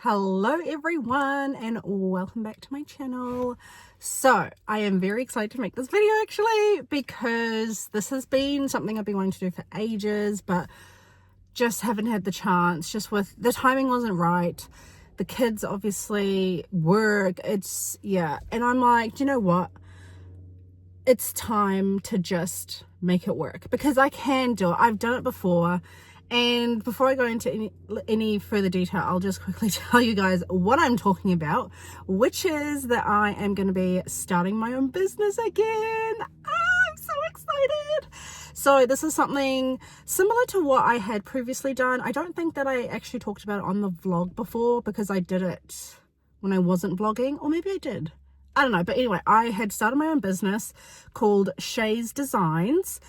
Hello everyone and welcome back to my channel. So I am very excited to make this video actually because this has been something I've been wanting to do for ages but just haven't had the chance. Just with the timing wasn't right, the kids obviously work, and I'm like, you know what, it's time to just make it work because I can do it. I've done it before. And before I go into any further detail, I'll just quickly tell you guys what I'm talking about, which is that I am going to be starting my own business again. I'm so excited. So this is something similar to what I had previously done. I don't think that I actually talked about it on the vlog before because I did it when I wasn't vlogging, or maybe I did. I don't know. But anyway, I had started my own business called Shay's Designs.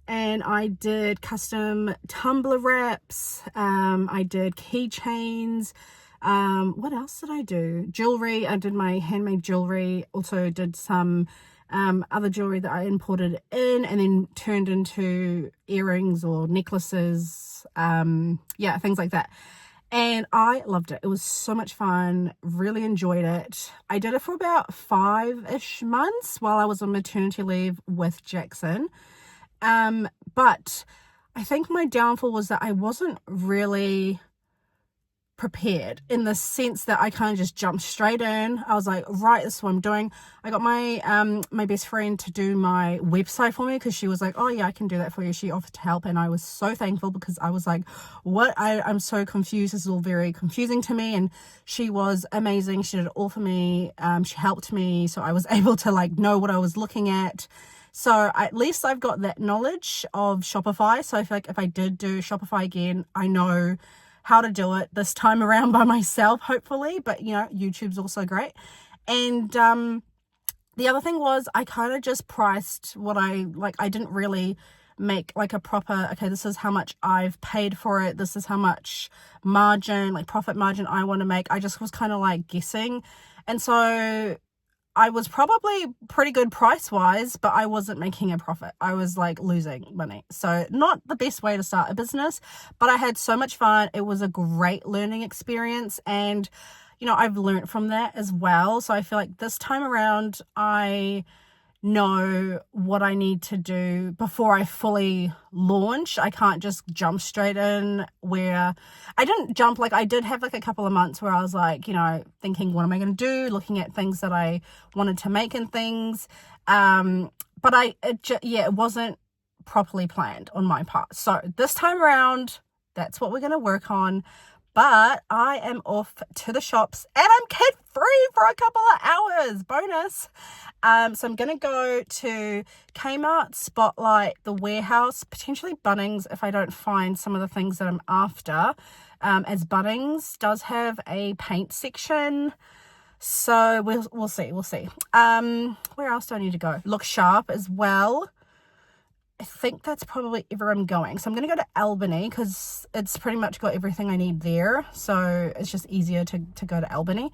And I did custom tumbler wraps, I did keychains, what else did I do? Jewelry, I did my handmade jewelry, also did some other jewelry that I imported in and then turned into earrings or necklaces, things like that. And I loved it. It was so much fun, really enjoyed it. I did it for about 5-ish months while I was on maternity leave with Jackson. But I think my downfall was that I wasn't really prepared in the sense that I kind of just jumped straight in. I was like, right, this is what I'm doing. I got my my best friend to do my website for me because she was like, oh yeah, I can do that for you. She offered to help and I was so thankful because I was like, what? I'm so confused. This is all very confusing to me. And she was amazing. She did it all for me. She helped me. So I was able to like know what I was looking at. So at least I've got that knowledge of Shopify. So I feel like if I did do Shopify again, I know how to do it this time around by myself, hopefully. But, you know, YouTube's also great. And the other thing was I kind of just priced what I didn't really make like a proper, okay, this is how much I've paid for it. This is how much margin, like profit margin I want to make. I just was kind of like guessing. And so I was probably pretty good price-wise, but I wasn't making a profit. I was like losing money. So not the best way to start a business, but I had so much fun. It was a great learning experience. And, you know, I've learned from that as well. So I feel like this time around, I know what I need to do before I fully launch. I can't just jump straight in where I didn't jump. Like I did have like a couple of months where I was like, you know, thinking, what am I going to do? Looking at things that I wanted to make and things. But it wasn't properly planned on my part. So this time around, that's what we're going to work on. But I am off to the shops and I'm kid-free for a couple of hours. Bonus. So I'm going to go to Kmart, Spotlight, the Warehouse, potentially Bunnings if I don't find some of the things that I'm after. As Bunnings does have a paint section. So we'll see. Where else do I need to go? Look Sharp as well. I think that's probably everywhere I'm going. So I'm going to go to Albany because it's pretty much got everything I need there. So it's just easier to go to Albany.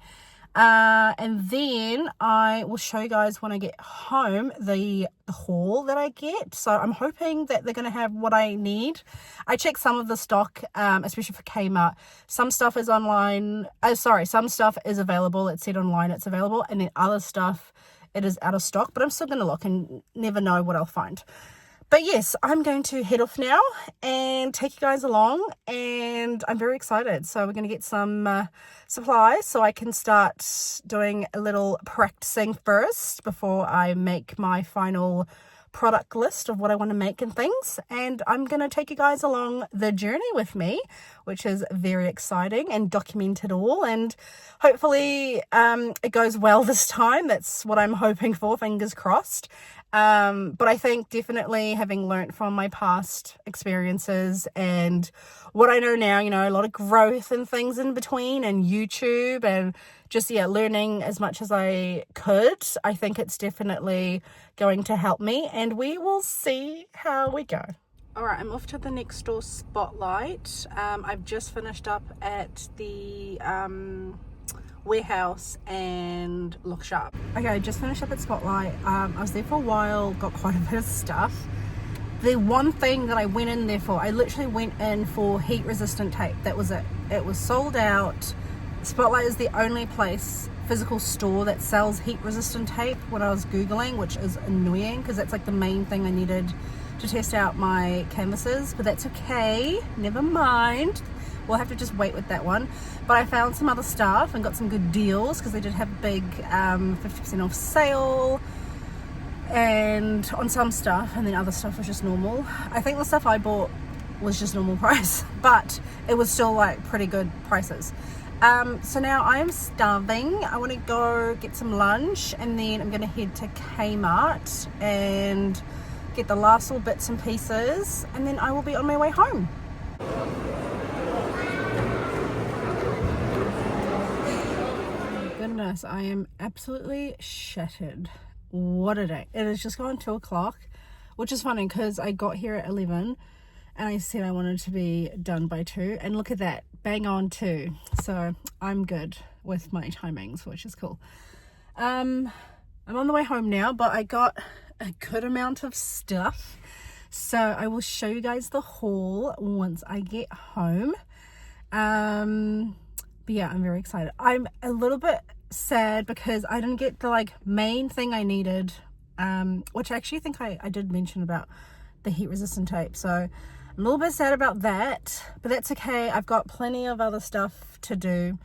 And then I will show you guys when I get home the haul that I get. So I'm hoping that they're going to have what I need. I checked some of the stock, especially for Kmart. Some stuff is online. Some stuff is available. It said online it's available. And then other stuff, it is out of stock. But I'm still going to look and never know what I'll find. But yes, I'm going to head off now and take you guys along, and I'm very excited. So we're going to get some supplies so I can start doing a little practicing first before I make my final product list of what I want to make and things. And I'm going to take you guys along the journey with me, which is very exciting, and document it all. And hopefully it goes well this time. That's what I'm hoping for, fingers crossed. But I think definitely having learnt from my past experiences and what I know now, you know, a lot of growth and things in between, and YouTube, and just, learning as much as I could, I think it's definitely going to help me, and we will see how we go. All right, I'm off to the next door, Spotlight. I've just finished up at the Warehouse and Look Sharp. Okay, I just finished up at Spotlight. I was there for a while, got quite a bit of stuff. The one thing that I went in there for, I literally went in for heat resistant tape. That was it. it was sold out. Spotlight is the only physical store that sells heat resistant tape when I was googling, which is annoying because that's like the main thing I needed to test out my canvases, but that's okay, never mind, we'll have to just wait with that one. But I found some other stuff and got some good deals because they did have a big 50% off sale and on some stuff, and then other stuff was just normal. I think the stuff I bought was just normal price, but it was still like pretty good prices. So now I am starving. I want to go get some lunch, and then I'm going to head to Kmart and get the last little bits and pieces, and then I will be on my way home. Oh my goodness, I am absolutely shattered. What a day. It has just gone 2 o'clock, which is funny because I got here at 11 and I said I wanted to be done by 2, and look at that, bang on 2. So I'm good with my timings, which is cool. I'm on the way home now, but I got a good amount of stuff, so I will show you guys the haul once I get home. But yeah, I'm very excited. I'm a little bit sad because I didn't get the like main thing I needed, which I actually think I did mention about the heat resistant tape, so I'm a little bit sad about that, but that's okay. I've got plenty of other stuff to do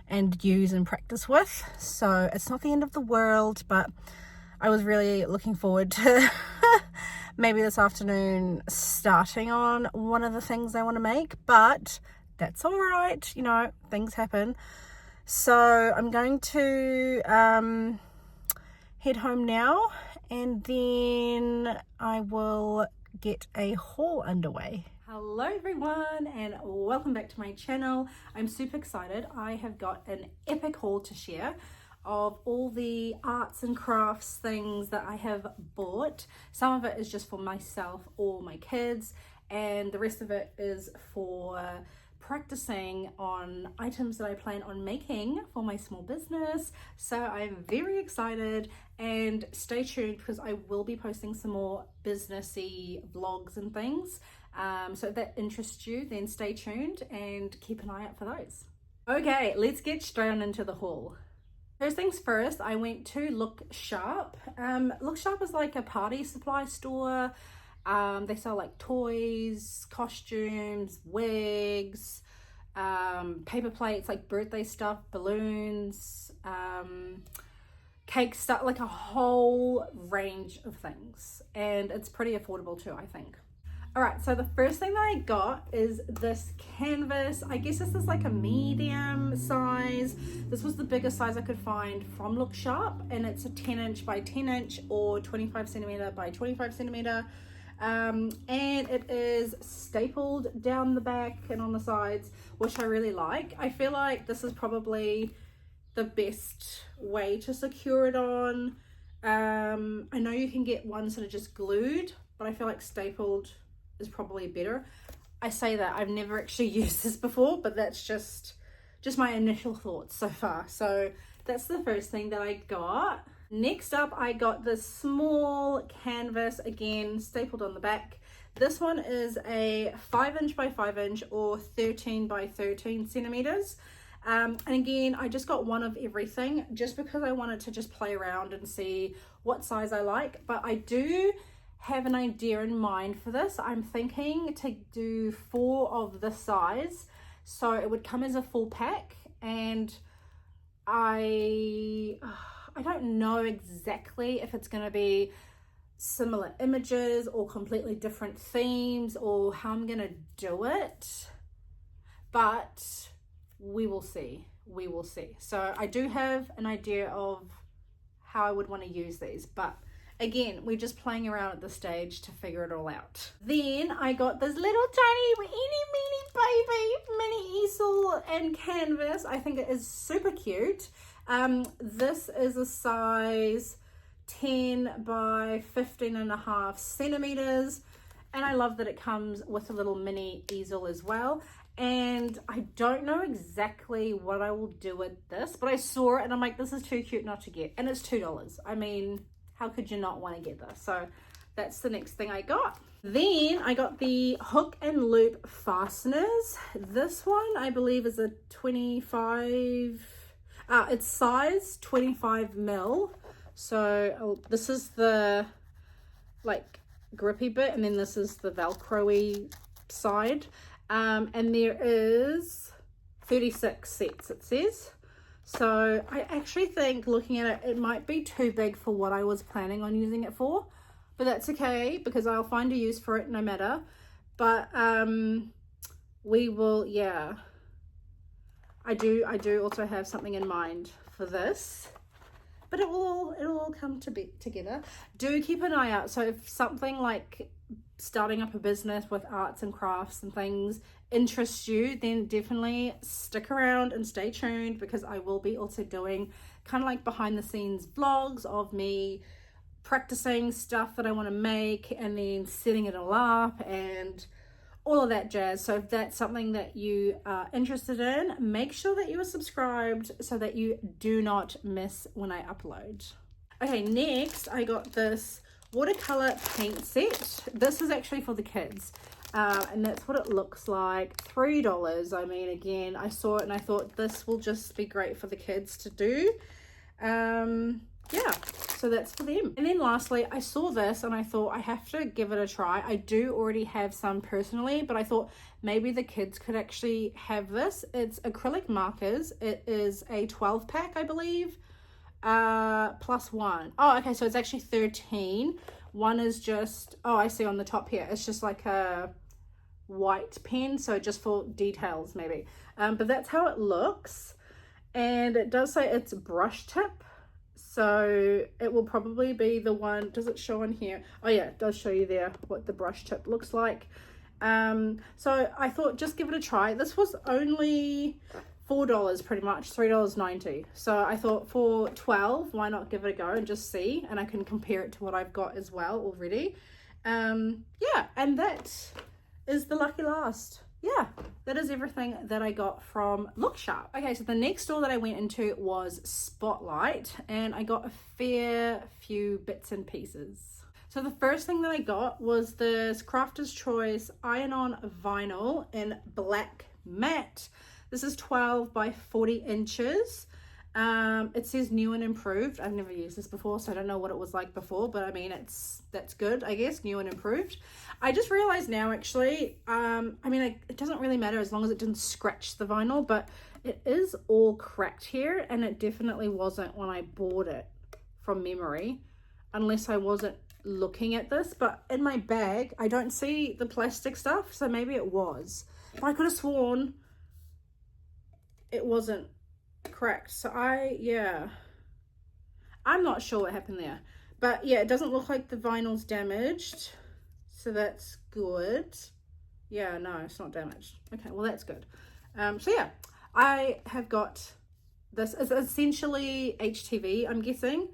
and use and practice with, so it's not the end of the world. But I was really looking forward to maybe this afternoon starting on one of the things I want to make, but that's all right, you know, things happen. So I'm going to head home now, and then I will get a haul underway. Hello everyone, and welcome back to my channel. I'm super excited. I have got an epic haul to share of all the arts and crafts things that I have bought. Some of it is just for myself or my kids, and the rest of it is for practicing on items that I plan on making for my small business. So I'm very excited, and stay tuned because I will be posting some more businessy vlogs and things. So if that interests you, then stay tuned and keep an eye out for those. Okay, let's get straight on into the haul. First things first, I went to Look Sharp. Look Sharp is like a party supply store. They sell like toys, costumes, wigs, paper plates, like birthday stuff, balloons, cake stuff, like a whole range of things. And it's pretty affordable too, I think. All right, so the first thing that I got is this canvas. I guess this is like a medium size. This was the biggest size I could find from Look Sharp, and it's a 10" by 10" or 25cm by 25cm. And it is stapled down the back and on the sides, which I really like. I feel like this is probably the best way to secure it on. I know you can get ones that are just glued, but I feel like stapled is probably better. I say that, I've never actually used this before, but that's just my initial thoughts so far. So that's the first thing that I got. Next up, I got this small canvas, again stapled on the back. This one is a 5" by 5" or 13 by 13 centimeters. And again, I just got one of everything just because I wanted to just play around and see what size I like. But I do have an idea in mind for this. I'm thinking to do 4 of this size, so it would come as a full pack. And I don't know exactly if it's going to be similar images or completely different themes or how I'm going to do it, but we will see. So I do have an idea of how I would want to use these, but again, we're just playing around at this stage to figure it all out. Then I got this little tiny mini easel and canvas. I think it is super cute. This is a size 10 by 15.5 centimeters, and I love that it comes with a little mini easel as well. And I don't know exactly what I will do with this, but I saw it and I'm like, this is too cute not to get, and it's $2. I mean, how could you not want to get this? So that's the next thing I got. Then I got the hook and loop fasteners. This one I believe is a 25, it's size 25 mil. So this is the like grippy bit, and then this is the velcro-y side. And there is 36 sets, it says. So I actually think, looking at it, it might be too big for what I was planning on using it for, but that's okay because I'll find a use for it no matter. But we will, yeah, I do also have something in mind for this, but it'll all come together. Do keep an eye out. So if something like starting up a business with arts and crafts and things interests you, then definitely stick around and stay tuned, because I will be also doing kind of like behind the scenes vlogs of me practicing stuff that I want to make and then setting it all up and all of that jazz. So if that's something that you are interested in, make sure that you are subscribed so that you do not miss when I upload. Okay, next I got this watercolor paint set. This is actually for the kids, and that's what it looks like. $3. I mean, again, I saw it and I thought this will just be great for the kids to do. Yeah, so that's for them. And then lastly, I saw this and I thought I have to give it a try. I do already have some personally, but I thought maybe the kids could actually have this. It's acrylic markers. It is a 12 pack, I believe, plus one. Oh, okay, so it's actually 13. One is just, oh, I see on the top here, it's just like a white pen, so just for details maybe. But that's how it looks. And it does say it's brush tip, so it will probably be the one. Does it show on here? Oh yeah, it does show you there what the brush tip looks like. So I thought just give it a try. This was only $4 pretty much, $3.90. So I thought for 12, why not give it a go and just see, and I can compare it to what I've got as well already. Yeah, and that is the lucky last. Yeah, that is everything that I got from Look Sharp. Okay, so the next store that I went into was Spotlight, and I got a fair few bits and pieces. So the first thing that I got was this Crafter's Choice iron-on vinyl in black matte. This is 12 by 40 inches. It says new and improved. I've never used this before, so I don't know what it was like before, but I mean, that's good, I guess, new and improved. I just realized now, actually, I mean, it doesn't really matter as long as it didn't scratch the vinyl, but it is all cracked here, and it definitely wasn't when I bought it from memory, unless I wasn't looking at this. But in my bag, I don't see the plastic stuff, so maybe it was. But I could have sworn it wasn't cracked. So I'm not sure what happened there, but yeah, it doesn't look like the vinyl's damaged, so that's good. Yeah, no, it's not damaged. Okay, well, that's good. So yeah, I have got this. It's essentially HTV, I'm guessing.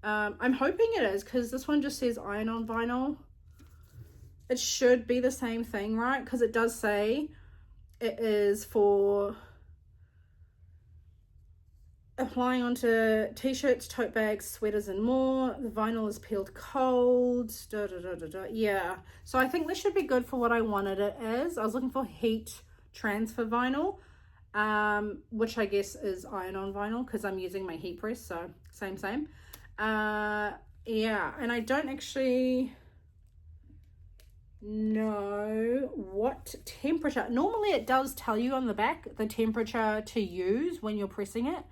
I'm hoping it is, because this one just says iron-on vinyl. It should be the same thing, right? Because it does say it is for applying onto t-shirts, tote bags, sweaters, and more. The vinyl is peeled cold. Yeah, so I think this should be good for what I wanted it as. I was looking for heat transfer vinyl, which I guess is iron-on vinyl, because I'm using my heat press, so same. Yeah, and I don't actually know what temperature. Normally it does tell you on the back the temperature to use when you're pressing it.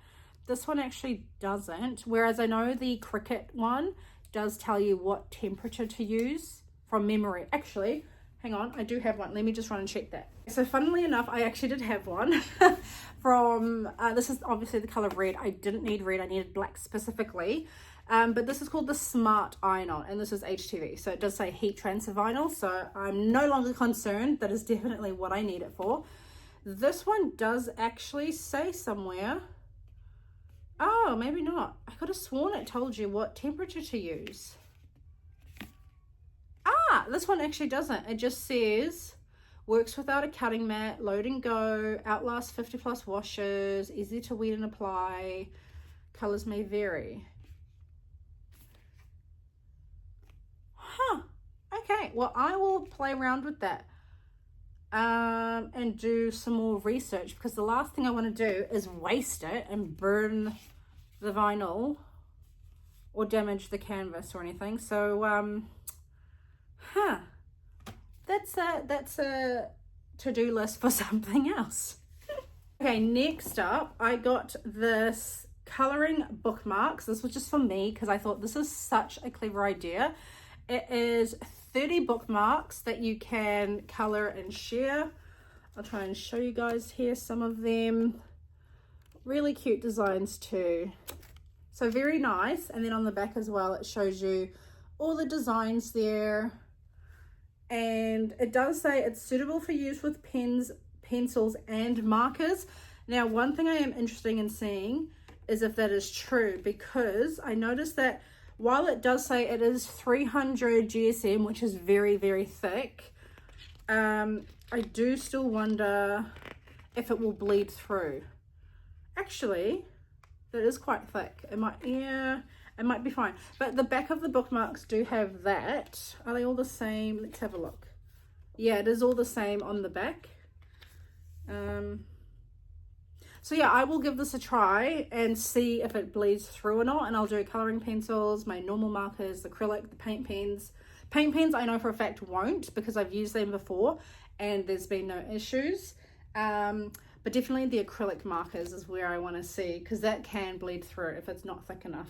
This one actually doesn't, whereas I know the Cricut one does tell you what temperature to use from memory. Actually, hang on, I do have one. Let me just run and check that. So funnily enough, I actually did have one from, this is obviously the color red. I didn't need red, I needed black specifically. But this is called the Smart Iron-On, and this is HTV. So it does say heat transfer vinyl, so I'm no longer concerned. That is definitely what I need it for. This one does actually say somewhere, oh, maybe not. I could have sworn it told you what temperature to use. Ah, this one actually doesn't. It just says, works without a cutting mat, load and go, outlasts 50+ washes, easy to wet and apply, colors may vary. Okay, well, I will play around with that and do some more research, because the last thing I want to do is waste it and burn the vinyl or damage the canvas or anything. So that's a to-do list for something else. Okay, next up, I got this coloring bookmarks. This was just for me because I thought this is such a clever idea. It is 30 bookmarks that you can color and share. I'll try and show you guys here some of them. Really cute designs too. So very nice. And then on the back as well, it shows you all the designs there. And it does say it's suitable for use with pens, pencils and markers. Now, one thing I am interested in seeing is if that is true, because I noticed that while it does say it is 300 GSM, which is very, very thick, I do still wonder if it will bleed through. Actually, that is quite thick. It might, yeah, it might be fine. But the back of the bookmarks do have that. Are they all the same? Let's have a look. Yeah, it is all the same on the back. So yeah, I will give this a try and see if it bleeds through or not. And I'll do coloring pencils, my normal markers, acrylic, the paint pens. Paint pens I know for a fact won't, because I've used them before and there's been no issues. But definitely the acrylic markers is where I want to see, because that can bleed through if it's not thick enough.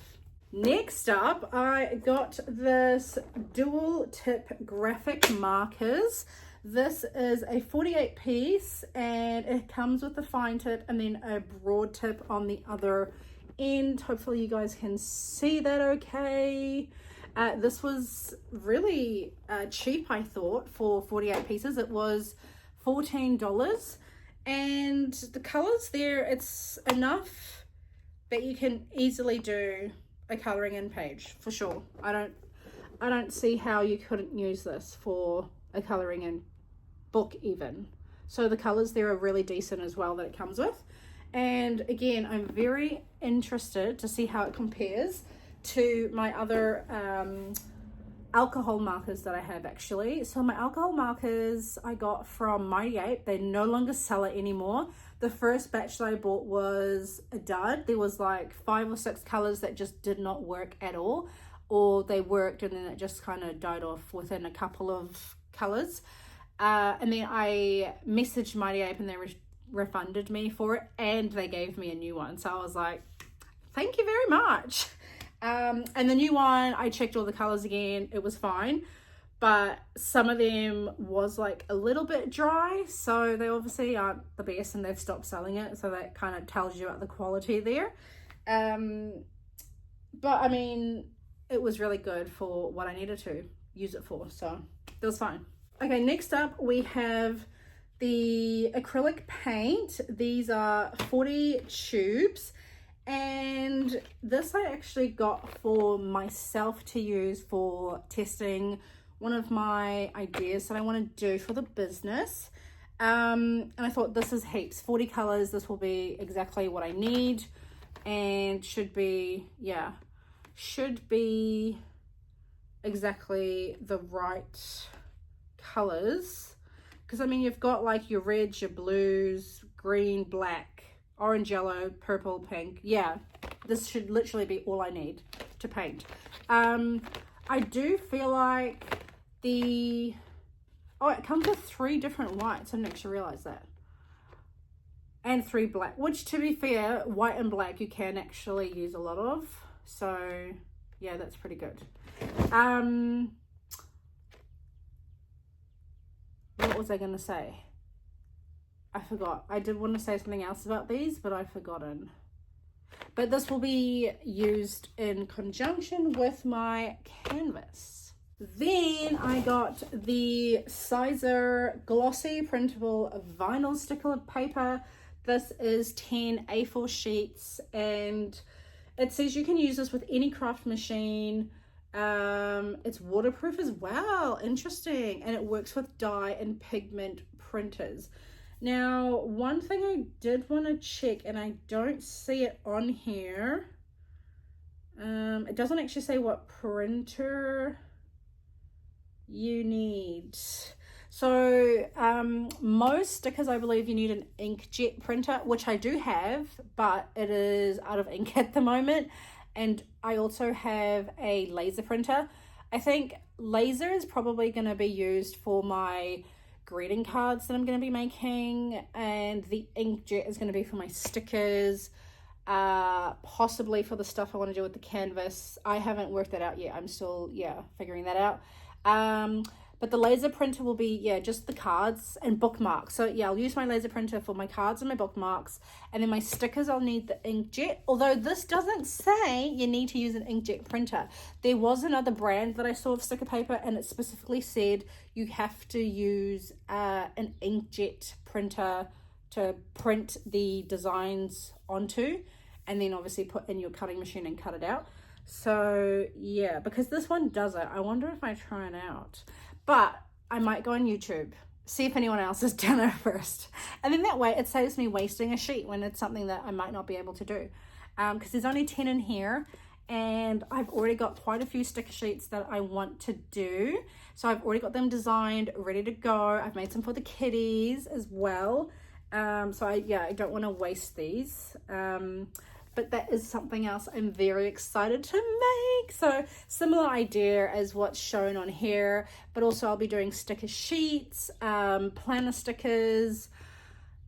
Next up, I got this dual tip graphic markers. This is a 48 piece and it comes with a fine tip and then a broad tip on the other end. Hopefully you guys can see that okay. This was really cheap, I thought, for 48 pieces. It was $14. And the colors there, it's enough that you can easily do a coloring in page for sure. I don't see how you couldn't use this for a coloring in book even. So the colors there are really decent as well that it comes with. And again, I'm very interested to see how it compares to my other alcohol markers that I have actually. So my alcohol markers I got from Mighty Ape. They no longer sell it anymore. The first batch that I bought was a dud. There was like 5 or 6 colors that just did not work at all, or they worked and then it just kind of died off within a couple of colors. And then I messaged Mighty Ape and they refunded me for it and they gave me a new one. So I was like, thank you very much. And the new one, I checked all the colors again, it was fine, but some of them was like a little bit dry, so they obviously aren't the best and they've stopped selling it, so that kind of tells you about the quality there. But I mean, it was really good for what I needed to use it for, so it was fine. Okay, next up we have the acrylic paint. These are 40 tubes. And this I actually got for myself to use for testing one of my ideas that I want to do for the business. And I thought this is heaps, 40 colors. This will be exactly what I need and should be, yeah, should be exactly the right colors. Because I mean, you've got like your reds, your blues, green, black, orange, yellow, purple, pink. Yeah, this should literally be all I need to paint. I do feel like it comes with 3 different whites. I didn't actually realize that. And 3 black, which to be fair, white and black you can actually use a lot of. So yeah, that's pretty good. What was I gonna say? I forgot. I did want to say something else about these, but I've forgotten. But this will be used in conjunction with my canvas. Then I got the Sizer glossy printable vinyl sticker paper. This is 10 A4 sheets and it says you can use this with any craft machine. It's waterproof as well. Interesting. And it works with dye and pigment printers. Now, one thing I did want to check, and I don't see it on here. It doesn't actually say what printer you need, so most stickers, I believe you need an inkjet printer, which I do have, but it is out of ink at the moment. And I also have a laser printer. I think laser is probably going to be used for my greeting cards that I'm going to be making, and the inkjet is going to be for my stickers, possibly for the stuff I want to do with the canvas. I haven't worked that out yet. I'm still figuring that out. But the laser printer will be just the cards and bookmarks. So I'll use my laser printer for my cards and my bookmarks, and then my stickers I'll need the inkjet, although this doesn't say you need to use an inkjet printer. There was another brand that I saw of sticker paper, and it specifically said you have to use an inkjet printer to print the designs onto, and then obviously put in your cutting machine and cut it out. So yeah, because this one does it. I wonder if I try it out, but I might go on YouTube, see if anyone else has done it first, and then that way it saves me wasting a sheet when it's something that I might not be able to do, because there's only 10 in here, and I've already got quite a few sticker sheets that I want to do. So I've already got them designed, ready to go. I've made some for the kitties as well. So I don't want to waste these. But that is something else I'm very excited to make. So similar idea as what's shown on here, but also I'll be doing sticker sheets, planner stickers.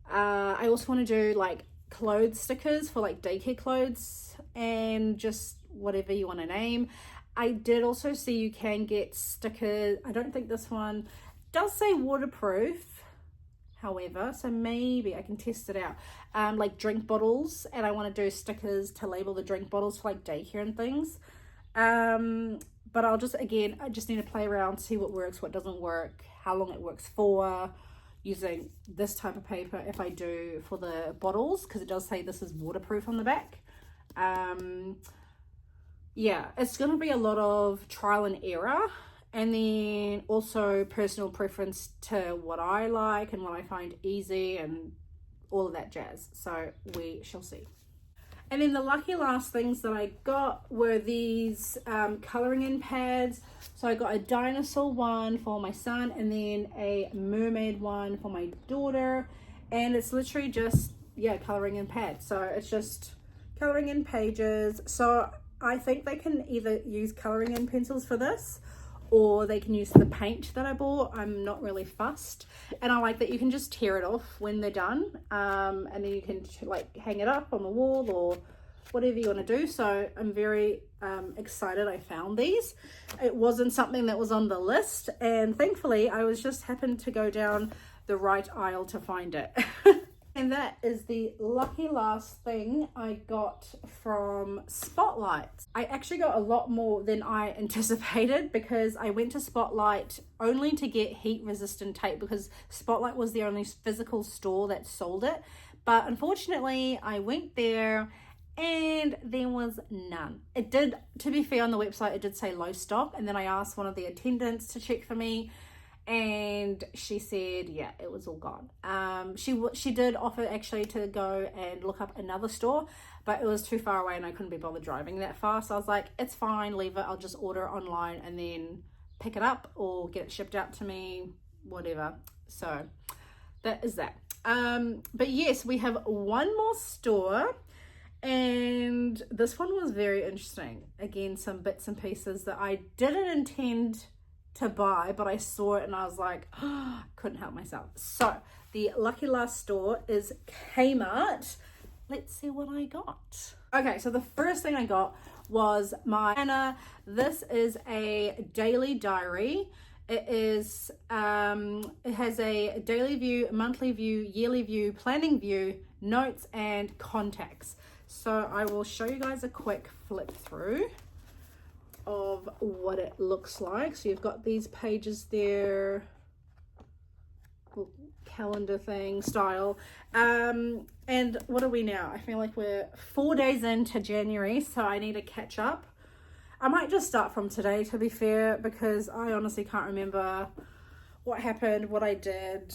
I also want to do like clothes stickers for like daycare clothes, and just whatever you want to name. I did also see you can get stickers. I don't think this one does say waterproof, however, so maybe I can test it out. Like drink bottles, and I want to do stickers to label the drink bottles for like daycare and things. But I just need to play around, see what works, what doesn't work, how long it works for, using this type of paper if I do for the bottles, because it does say this is waterproof on the back. It's going to be a lot of trial and error, and then also personal preference to what I like and what I find easy and all of that jazz. So we shall see. And then the lucky last things that I got were these coloring in pads. So I got a dinosaur one for my son, and then a mermaid one for my daughter. And it's literally just, coloring in pads. So it's just coloring in pages. So I think they can either use coloring in pencils for this, or they can use the paint that I bought. I'm not really fussed, and I like that you can just tear it off when they're done, and then you can like hang it up on the wall or whatever you want to do. So I'm very excited I found these. It wasn't something that was on the list, and thankfully I was just happened to go down the right aisle to find it. And that is the lucky last thing I got from Spotlight. I actually got a lot more than I anticipated, because I went to Spotlight only to get heat resistant tape, because Spotlight was the only physical store that sold it. But unfortunately I went there and there was none. It did, to be fair, on the website it did say low stock, and then I asked one of the attendants to check for me, and she said it was all gone. She did offer actually to go and look up another store, but it was too far away and I couldn't be bothered driving that far. So I was like, it's fine, leave it, I'll just order it online and then pick it up or get it shipped out to me, whatever. So that is that. But yes, we have one more store, and this one was very interesting. Again, some bits and pieces that I didn't intend to buy, but I saw it and I was like, couldn't help myself. So the lucky last store is Kmart. Let's see what I got. Okay, so the first thing I got was my planner. This is a daily diary. It is it has a daily view, monthly view, yearly view, planning view, notes, and contacts. So I will show you guys a quick flip through of what it looks like. So you've got these pages there, calendar thing style, and what are we now? I feel like we're 4 days into January, so I need to catch up. I might just start from today, to be fair, because I honestly can't remember what happened, what I did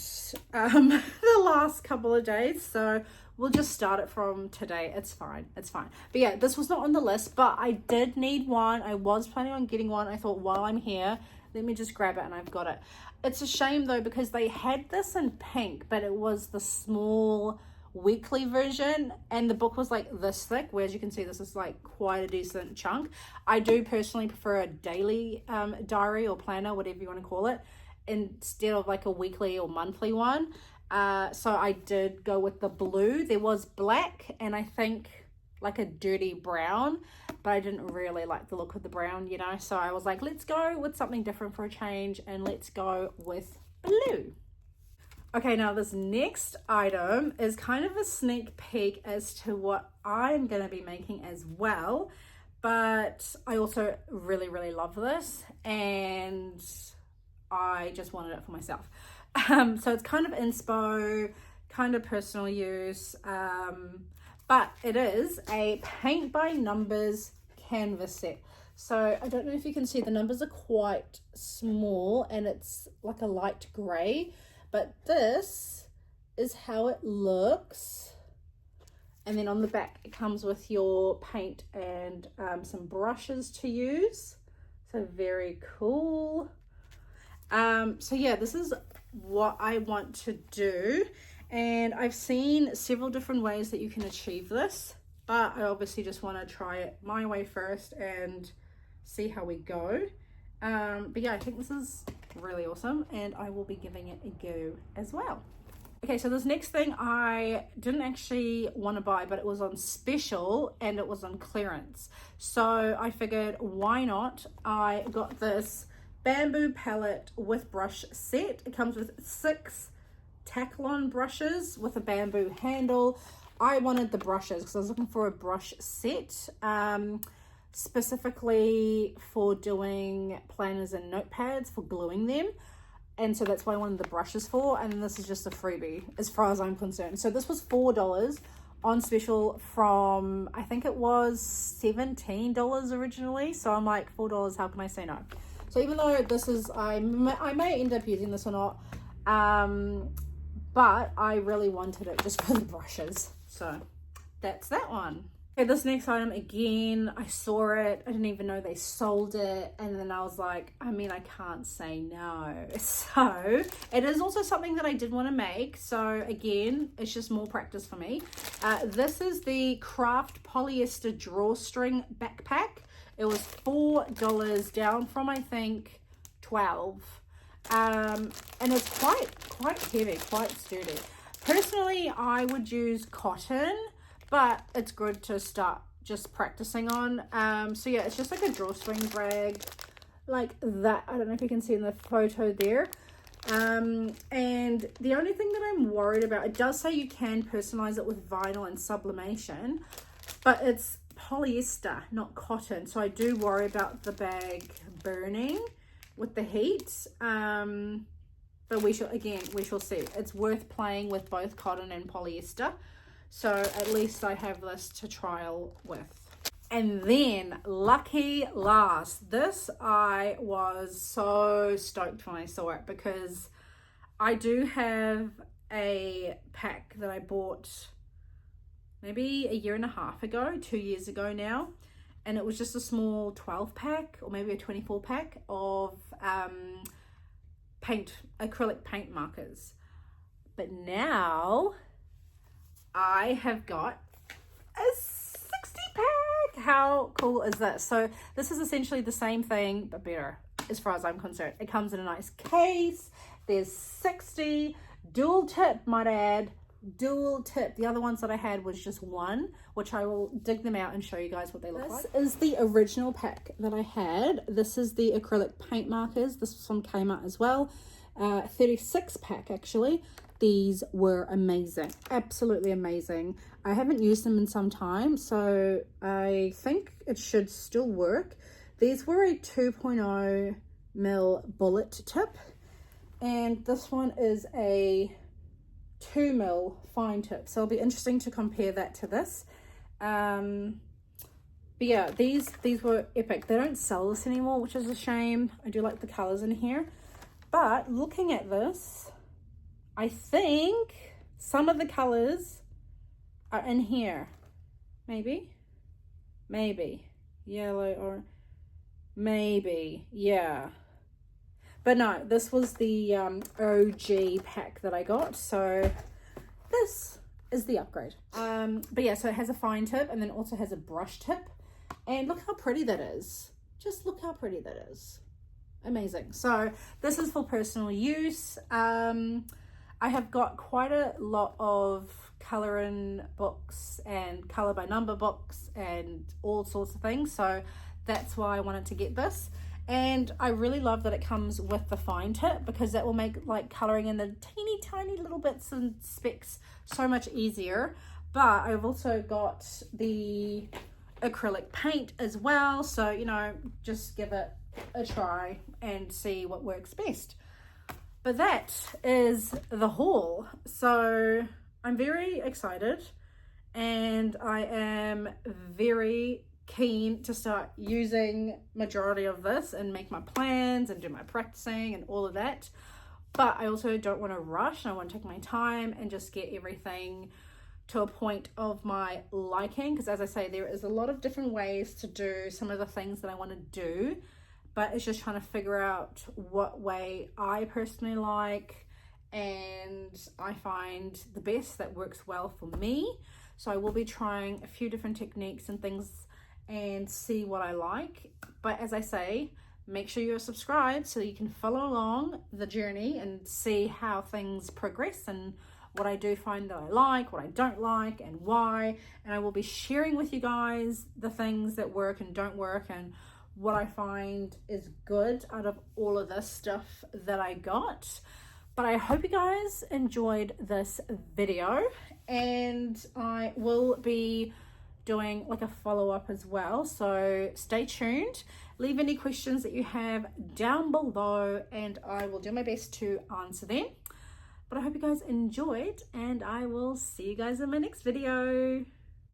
the last couple of days. So we'll just start it from today. It's fine. But yeah, this was not on the list, but I did need one. I was planning on getting one. I thought while I'm here, Let me just grab it and I've got it. It's a shame though, because they had this in pink, but it was the small weekly version and the book was like this thick, where as you can see this is like quite a decent chunk. I do personally prefer a daily diary or planner, whatever you want to call it, instead of like a weekly or monthly one. So I did go with the blue. There was black and I think like a dirty brown, but I didn't really like the look of the brown, you know, so I was like, let's go with something different for a change and let's go with blue. Okay, now this next item is kind of a sneak peek as to what I'm going to be making as well, but I also really, really love this and I just wanted it for myself. So it's kind of inspo, kind of personal use, but it is a paint by numbers canvas set. So I don't know if you can see, the numbers are quite small and it's like a light gray, but this is how it looks. And then on the back it comes with your paint and some brushes to use. So very cool. So yeah, this is what I want to do, and I've seen several different ways that you can achieve this, but I obviously just want to try it my way first and see how we go. But yeah, I think this is really awesome and I will be giving it a go as well. Okay, so this next thing I didn't actually want to buy, but it was on special and it was on clearance, so I figured why not. I got this bamboo palette with brush set. It comes with 6 Taklon brushes with a bamboo handle. I wanted the brushes because I was looking for a brush set, specifically for doing planners and notepads, for gluing them, and so that's what I wanted the brushes for. And this is just a freebie as far as I'm concerned. So this was $4 on special from, I think it was $17 originally, so I'm like, $4, how can I say no? So even though this is, I may end up using this or not, but I really wanted it just for the brushes. So that's that one. Okay, this next item, again, I saw it, I didn't even know they sold it, and then I was like, I mean, I can't say no. So it is also something that I did want to make, so again, it's just more practice for me. This is the Craft Polyester Drawstring Backpack. It was $4 down from, I think, 12. And it's quite heavy, quite sturdy. Personally, I would use cotton, but it's good to start just practicing on. So yeah, it's just like a drawstring bag like that. I don't know if you can see in the photo there. And the only thing that I'm worried about, it does say you can personalize it with vinyl and sublimation, but it's polyester, not cotton, so I do worry about the bag burning with the heat. But we shall see. It's worth playing with both cotton and polyester, so at least I have this to trial with. And then lucky last, this I was so stoked when I saw it, because I do have a pack that I bought maybe a year and a half ago, 2 years ago now, and it was just a small 12 pack or maybe a 24 pack of acrylic paint markers. But now I have got a 60 pack. How cool is this? So this is essentially the same thing but better as far as I'm concerned. It comes in a nice case. There's 60, dual tip, might add. Dual tip. The other ones that I had was just one, which I will dig them out and show you guys what they look like. This is the original pack that I had. This is the acrylic paint markers. This was from Kmart as well. 36 pack actually. These were amazing, absolutely amazing. I haven't used them in some time, so I think it should still work. These were a 2.0 mil bullet tip, and this one is a 2 mil fine tip, so it'll be interesting to compare that to this. But yeah, these were epic. They don't sell this anymore, which is a shame. I do like the colors in here, but looking at this, I think some of the colors are in here. Maybe yellow, or maybe, yeah. But no, this was the OG pack that I got. So this is the upgrade. But yeah, so it has a fine tip and then also has a brush tip. And look how pretty that is. Just look how pretty that is. Amazing. So this is for personal use. I have got quite a lot of coloring books and color by number books and all sorts of things. So that's why I wanted to get this. And I really love that it comes with the fine tip, because that will make like coloring in the teeny tiny little bits and specks so much easier. But I've also got the acrylic paint as well. So, you know, just give it a try and see what works best. But that is the haul. So I'm very excited and I am very keen to start using majority of this and make my plans and do my practicing and all of that. But I also don't want to rush. I want to take my time and just get everything to a point of my liking, because as I say, there is a lot of different ways to do some of the things that I want to do, but it's just trying to figure out what way I personally like and I find the best that works well for me. So I will be trying a few different techniques and things and see what I like. But as I say, make sure you're subscribed so you can follow along the journey and see how things progress and what I do find that I like, what I don't like, and why. And I will be sharing with you guys the things that work and don't work and what I find is good out of all of this stuff that I got. But I hope you guys enjoyed this video, and I will be doing like a follow-up as well, so stay tuned. Leave any questions that you have down below and I will do my best to answer them. But I hope you guys enjoyed, and I will see you guys in my next video.